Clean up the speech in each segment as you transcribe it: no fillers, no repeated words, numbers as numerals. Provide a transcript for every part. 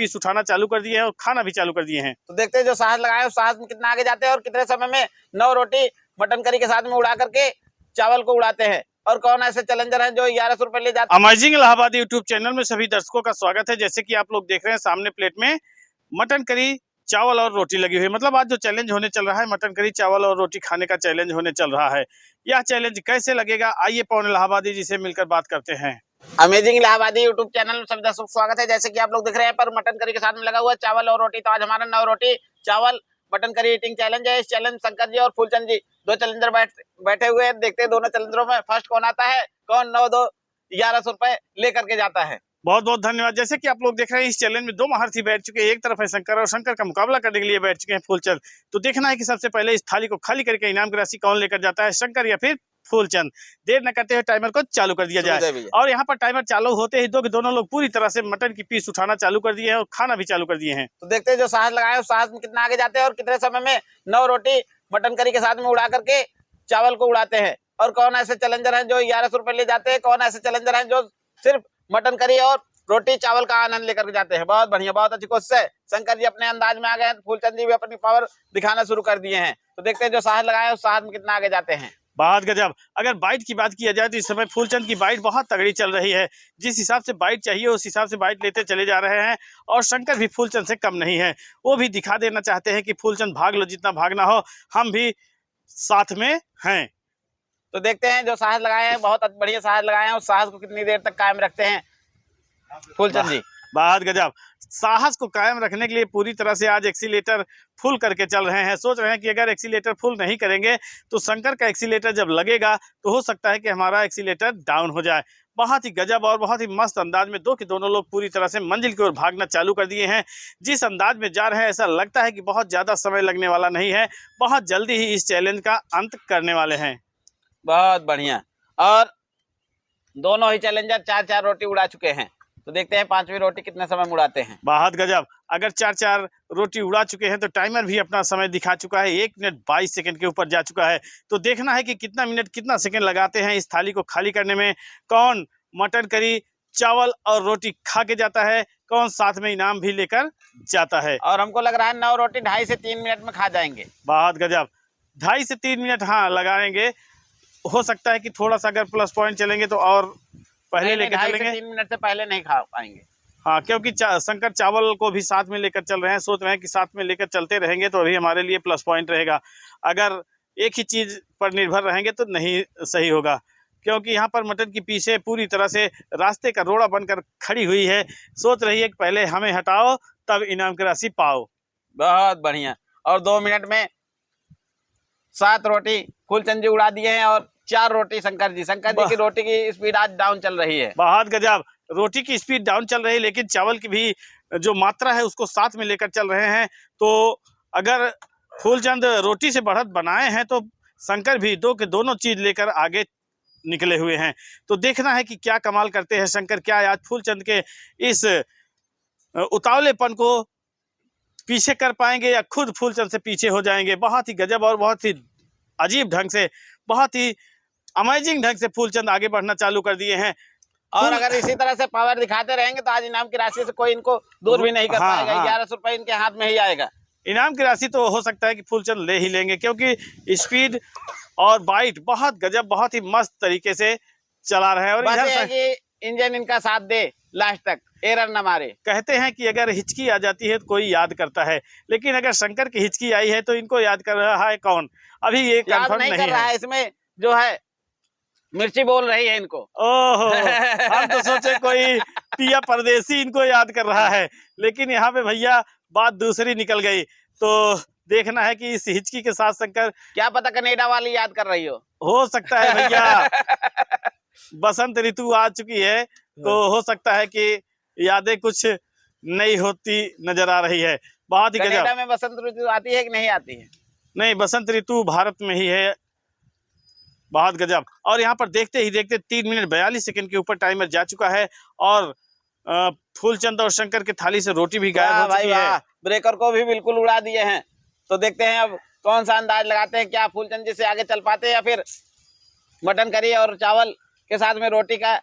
Piece उठाना चालू कर दिए हैं और खाना भी चालू कर दिए हैं। तो देखते हैं जो साहस लगाए उस साहस में कितना आगे जाते हैं और कितने समय में 9 रोटी मटन करी के साथ में उड़ा करके चावल को उड़ाते हैं, और कौन ऐसे चैलेंजर हैं जो 1100 रुपए ले जाते हैं। अमेजिंग इलाहाबाद यूट्यूब चैनल में सभी दर्शकों का स्वागत है। जैसे कि आप लोग देख रहे हैं सामने प्लेट में मटन करी, चावल और रोटी लगी हुई है। मतलब आज जो चैलेंज होने चल रहा है, मटन करी, चावल और रोटी खाने का चैलेंज होने चल रहा है। यह चैलेंज कैसे लगेगा, आइए पवन इलाहाबादी जी से मिलकर बात करते हैं। अमेजिंग इलाहाबादी यूट्यूब चैनल में सभी दर्शकों का स्वागत है। जैसे कि आप लोग देख रहे हैं पर मटन करी के साथ में लगा हुआ चावल और रोटी। तो आज हमारा 9 रोटी चावल मटन करी ईटिंग चैलेंज है। इस चैलेंज शंकर जी और फूलचंद जी 2 चैलेंजर बैठे हुए हैं। देखते हैं दोनों चैलेंजरों में फर्स्ट कौन आता है, कौन 1100 रुपए लेकर के जाता है। बहुत बहुत धन्यवाद। जैसे कि आप लोग देख रहे हैं इस चैलेंज में 2 महारथी बैठ चुके हैं। एक तरफ है शंकर और शंकर का मुकाबला करने के लिए बैठ चुके हैं फूलचंद। तो देखना है कि सबसे पहले इस थाली को खाली करके इनाम की राशि कौन लेकर जाता है, शंकर या फिर फूलचंद। देर न करते हुए टाइमर को चालू कर दिया जाए। और यहाँ पर टाइमर चालू होते ही दोनों लोग पूरी तरह से मटन की पीस उठाना चालू कर दिए हैं और खाना भी चालू कर दिए हैं। तो देखते हैं जो साहस लगाए उस साहस में कितना आगे जाते हैं और कितने समय में 9 रोटी मटन करी के साथ में उड़ा करके चावल को उड़ाते हैं, और कौन ऐसे चैलेंजर हैं जो 1100 रुपए ले जाते हैं, कौन ऐसे चैलेंजर हैं जो सिर्फ मटन करी और रोटी चावल का आनंद लेकर के जाते हैं। बहुत बढ़िया, बहुत अच्छी कोशिश है। शंकर जी अपने अंदाज में आ गए हैं, फूलचंद जी भी अपनी पावर दिखाना शुरू कर दिए हैं। तो देखते हैं जो साहस लगाए उस साहस में कितना आगे जाते हैं। बहुत गजब। अगर बाइट की बात किया जाए तो इस समय फूलचंद की बाइट बहुत तगड़ी चल रही है। जिस हिसाब से बाइट चाहिए उस हिसाब से बाइट लेते चले जा रहे हैं, और शंकर भी फूलचंद से कम नहीं है। वो भी दिखा देना चाहते हैं कि फूलचंद भाग लो, जितना भागना हो हम भी साथ में हैं। तो देखते हैं जो साहस लगाए हैं, बहुत बढ़िया साहस लगाए हैं, उस साहस को कितनी देर तक कायम रखते हैं फूलचंद जी। बहुत गजब। साहस को कायम रखने के लिए पूरी तरह से आज एक्सीलेटर फुल करके चल रहे हैं। सोच रहे हैं कि अगर एक्सीलेटर फुल नहीं करेंगे तो शंकर का एक्सीलेटर जब लगेगा तो हो सकता है कि हमारा एक्सीलेटर डाउन हो जाए। बहुत ही गजब और बहुत ही मस्त अंदाज में दोनों लोग पूरी तरह से मंजिल की ओर भागना चालू कर दिए हैं। जिस अंदाज में जा रहे हैं ऐसा लगता है कि बहुत ज्यादा समय लगने वाला नहीं है। बहुत जल्दी ही इस चैलेंज का अंत करने वाले हैं। बहुत बढ़िया। और दोनों ही चैलेंजर 4-4 रोटी उड़ा चुके हैं। तो देखते हैं 5वीं रोटी कितने समय में उड़ाते हैं। बहुत गजब। अगर 4-4 रोटी उड़ा चुके हैं तो टाइमर भी अपना समय दिखा चुका है। 1 मिनट 22 सेकंड के ऊपर जा चुका है। तो देखना है कि कितना मिनट कितना सेकंड लगाते हैं इस थाली को खाली करने में। कौन मटन करी, चावल और रोटी खा के जाता है, कौन साथ में इनाम भी लेकर जाता है। और हमको लग रहा है 9 रोटी 2.5 से 3 मिनट में खा जाएंगे। बहुत गजब। 2.5 से 3 मिनट हाँ लगाएंगे। हो सकता है कि थोड़ा सा अगर प्लस पॉइंट चलेंगे तो और पहले लेकर चलेंगे। 3 मिनट से पहले नहीं खा पाएंगे। हाँ, क्योंकि शंकर चावल को भी साथ में लेकर चल रहे हैं। सोच रहे हैं कि साथ में लेकर चलते रहेंगे तो अभी हमारे लिए प्लस पॉइंट रहेगा। अगर एक ही चीज पर निर्भर रहेंगे तो नहीं सही होगा, क्योंकि यहाँ पर मटन की पीसे पूरी तरह से रास्ते का रोड़ा बनकर खड़ी हुई है। सोच रही है कि पहले हमें हटाओ तब इनाम की राशि पाओ। बहुत बढ़िया। और 2 मिनट में 7 रोटी फूलचंद जी उड़ा दिए हैं और 4 रोटी शंकर जी की रोटी की स्पीड आज डाउन चल रही है। बहुत गजब। रोटी की स्पीड डाउन चल रही है, लेकिन चावल की भी जो मात्रा है उसको साथ में लेकर चल रहे हैं। तो अगर फूलचंद रोटी से बढ़त बनाए हैं तो शंकर भी दोनों चीज लेकर आगे निकले हुए हैं। तो देखना है कि क्या कमाल करते हैं शंकर, क्या आज फूलचंद के इस उतावलेपन को पीछे कर पाएंगे या खुद फूलचंद से पीछे हो जाएंगे। बहुत ही गजब और बहुत ही अजीब ढंग से, बहुत ही अमेजिंग ढंग से फूलचंद आगे बढ़ना चालू कर दिए हैं। और अगर इसी तरह से पावर दिखाते रहेंगे तो आज इनाम की राशि से कोई इनको दूर भी नहीं कर पाएगा। 1100 रुपए इनके हाथ में ही आएगा। इनाम की राशि तो हो सकता है कि फूलचंद ले ही लेंगे, क्योंकि स्पीड और बाइट बहुत गजब, बहुत ही मस्त तरीके से चला रहे हैं। और इधर है कि इंजन इनका साथ दे लास्ट तक, एरर न मारे। कहते हैं कि अगर हिचकी आ जाती है तो कोई याद करता है, लेकिन अगर शंकर की हिचकी आई है तो इनको याद कर रहा है कौन, अभी ये कंफर्म नहीं कर रहा है। इसमें जो है मिर्ची बोल रही है इनको। ओहो, हम तो सोचे कोई पिया परदेसी इनको याद कर रहा है, लेकिन यहाँ पे भैया बात दूसरी निकल गई। तो देखना है कि इस हिचकी के साथ शंकर, क्या पता कनेडा वाली याद कर रही हो सकता है भैया। बसंत ऋतु आ चुकी है तो हो सकता है कि यादें कुछ नई होती नजर आ रही है। बहुत ही गजब। कनाडा में बसंत ऋतु आती है कि नहीं आती है? नहीं, बसंत ऋतु भारत में ही है। बहुत गजब। और यहाँ पर देखते ही देखते 3 मिनट 42 सेकंड के ऊपर टाइमर जा चुका है और फूलचंद और शंकर की थाली से रोटी भी गायब हो चुकी है। ब्रेकर को भी बिल्कुल उड़ा दिए हैं। तो देखते हैं अब कौन सा अंदाज लगाते हैं, क्या फूलचंद जी से आगे चल पाते हैं या फिर मटन करी और चावल के साथ में रोटी का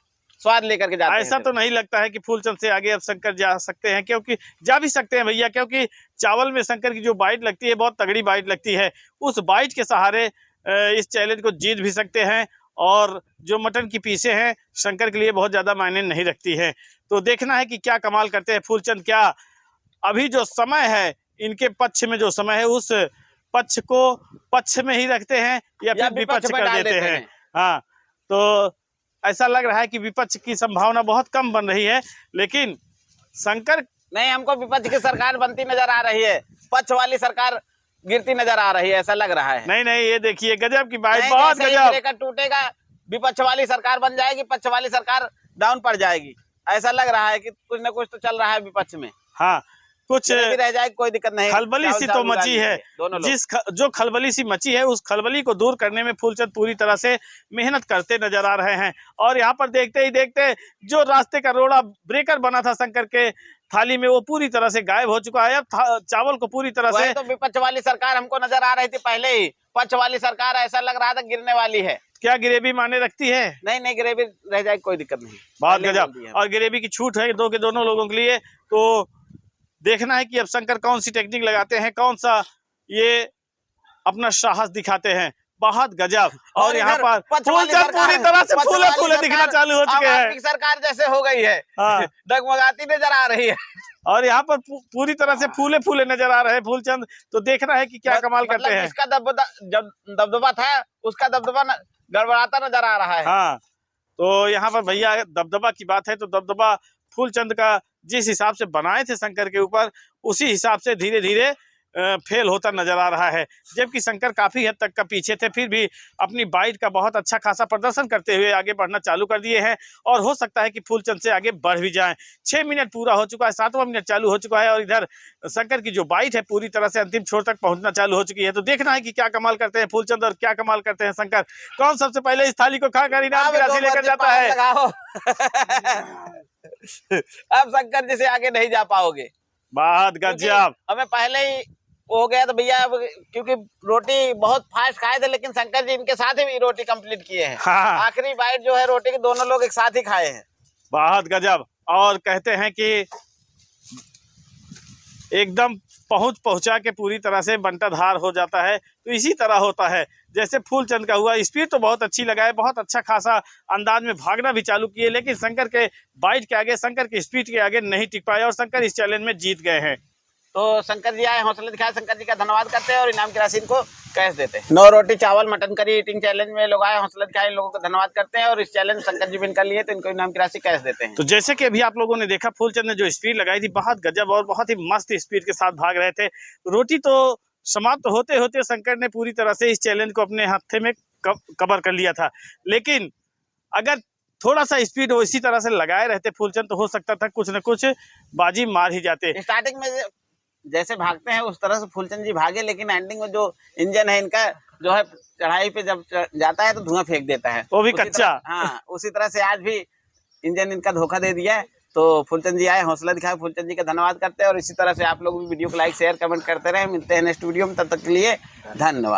स्वाद लेकर के जाते हैं। ऐसा तो नहीं लगता है कि फूलचंद से आगे अब शंकर जा सकते हैं, क्योंकि जा भी सकते हैं भैया, क्योंकि चावल में शंकर की जो बाइट लगती है बहुत तगड़ी बाइट लगती है। उस बाइट के सहारे इस चैलेंज को जीत भी सकते हैं, और जो मटन की पीसें हैं शंकर के लिए बहुत ज़्यादा मायने नहीं रखती है। तो देखना है कि क्या कमाल करते हैं फूलचंद। क्या अभी जो समय है इनके पक्ष में, जो समय है उस पक्ष को पक्ष में ही रखते हैं या फिर विपक्ष कर देते हैं। हाँ, तो ऐसा लग रहा है कि विपक्ष की संभावना बहुत कम बन रही है, लेकिन शंकर नहीं, हमको विपक्ष की सरकार बनती नजर आ रही है, पक्ष वाली सरकार गिरती नजर आ रही है, ऐसा लग रहा है। नहीं, ये देखिए गजब की बात, बहुत गजब। टूटेगा, विपक्ष वाली सरकार बन जाएगी, पक्ष वाली सरकार डाउन पड़ जाएगी। ऐसा लग रहा है कि कुछ न कुछ तो चल रहा है विपक्ष में। हाँ, कुछ रह जाए कोई दिक्कत नहीं, खलबली सी तो मची है। जो खलबली सी मची है उस खलबली को दूर करने में फूलचंद पूरी तरह से मेहनत करते नजर आ रहे हैं। और यहाँ पर देखते ही देखते जो रास्ते का रोड़ा ब्रेकर बना था शंकर के थाली में, वो पूरी तरह से गायब हो चुका है। अब चावल को पूरी तरह से तो विपक्ष वाली सरकार हमको नजर आ रही थी पहले ही, पक्ष वाली सरकार ऐसा लग रहा था गिरने वाली है। क्या ग्रेवी माने रखती है? नहीं, ग्रेवी रह जाए कोई दिक्कत नहीं, बहुत गजब। और ग्रेवी की छूट है दोनों लोगों के लिए। तो देखना है कि अब शंकर कौन सी टेक्निक लगाते हैं, कौन सा ये अपना साहस दिखाते हैं। बहुत गजब। और यहाँ पर फूलचंद पूरी तरह से फूले फूले दिखना चालू हो चुके हैं। सरकार जैसे हो गई है, डगमगाती नजर आ रही है। और यहाँ पर पूरी तरह से फूले फूले नजर आ रहे हैं फूलचंद। तो देखना है कि क्या कमाल करते हैं। इसका दबदबा था, उसका दबदबा गड़बड़ाता नजर आ रहा है। हाँ, तो यहाँ पर भैया दबदबा की बात है तो दबदबा फूलचंद का जिस हिसाब से बनाए थे शंकर के ऊपर, उसी हिसाब से धीरे धीरे फेल होता नजर आ रहा है। जबकि शंकर काफी हद तक का पीछे थे, फिर भी अपनी बाइट का बहुत अच्छा खासा प्रदर्शन करते हुए आगे बढ़ना चालू कर दिए हैं। और हो सकता है कि फूलचंद से आगे बढ़ भी जाएं। 6 मिनट पूरा हो चुका है, 7वां मिनट चालू हो चुका है, और इधर शंकर की जो बाइट है पूरी तरह से अंतिम छोर तक पहुंचना चालू हो चुकी है। तो देखना है कि क्या कमाल करते हैं फूलचंद और क्या कमाल करते हैं शंकर। कौन सबसे पहले इस थाली को खाकर इनाम की राशि लेकर जाता है। अब शंकर जी से आगे नहीं जा पाओगे। बहुत गजब। हमें पहले ही हो गया तो भैया, क्योंकि रोटी बहुत फास्ट खाए थे, लेकिन शंकर जी इनके साथ ही रोटी कंप्लीट किए हैं। हाँ। आखिरी बाइट जो है रोटी की दोनों लोग एक साथ ही खाए हैं। बहुत गजब। और कहते हैं कि एकदम पहुंचा के पूरी तरह से बंटाधार हो जाता है। तो इसी तरह होता है जैसे फूलचंद का हुआ। स्पीड तो बहुत अच्छी लगाए, बहुत अच्छा खासा अंदाज में भागना भी चालू किए, लेकिन शंकर के बाइट के आगे, शंकर की स्पीड के आगे नहीं टिक पाए और शंकर इस चैलेंज में जीत गए हैं। तो शंकर जी आए, हौसला दिखाए, शंकर जी का धन्यवाद करते हैं और इनाम की राशि इनको कैश देते हैं। 9 रोटी चावल मटन करी ईटिंग चैलेंज में लोग आए, हौसला दिखाए, इन लोगों का धन्यवाद करते हैं और इस चैलेंज शंकर जी विन कर लिए तो इनको इनाम की राशि कैश देते हैं। तो जैसे कि अभी आप लोगों ने देखा फूलचंद ने जो स्पीड लगाई थी, बहुत गजब और बहुत ही मस्त स्पीड के साथ भाग रहे थे। रोटी तो समाप्त होते होते शंकर ने पूरी तरह से इस चैलेंज को अपने हाथे में कवर कर लिया था। लेकिन अगर थोड़ा सा स्पीड वो इसी तरह से लगाए रहते फूलचंद, तो हो सकता था कुछ न कुछ बाजी मार ही जाते। स्टार्टिंग में जैसे भागते हैं उस तरह से फूलचंद जी भागे, लेकिन एंडिंग में जो इंजन है इनका जो है चढ़ाई पे जब जाता है तो धुआं फेंक देता है, वो भी कच्चा। हाँ, उसी तरह से आज भी इंजन इनका धोखा दे दिया है। तो फूलचंद जी आए, हौसला दिखाए, फूलचंद जी का धन्यवाद करते हैं और इसी तरह से आप लोग भी वीडियो को लाइक शेयर कमेंट करते रहे। मिलते हैं नेक्स्ट वीडियो में, तब तक के लिए धन्यवाद।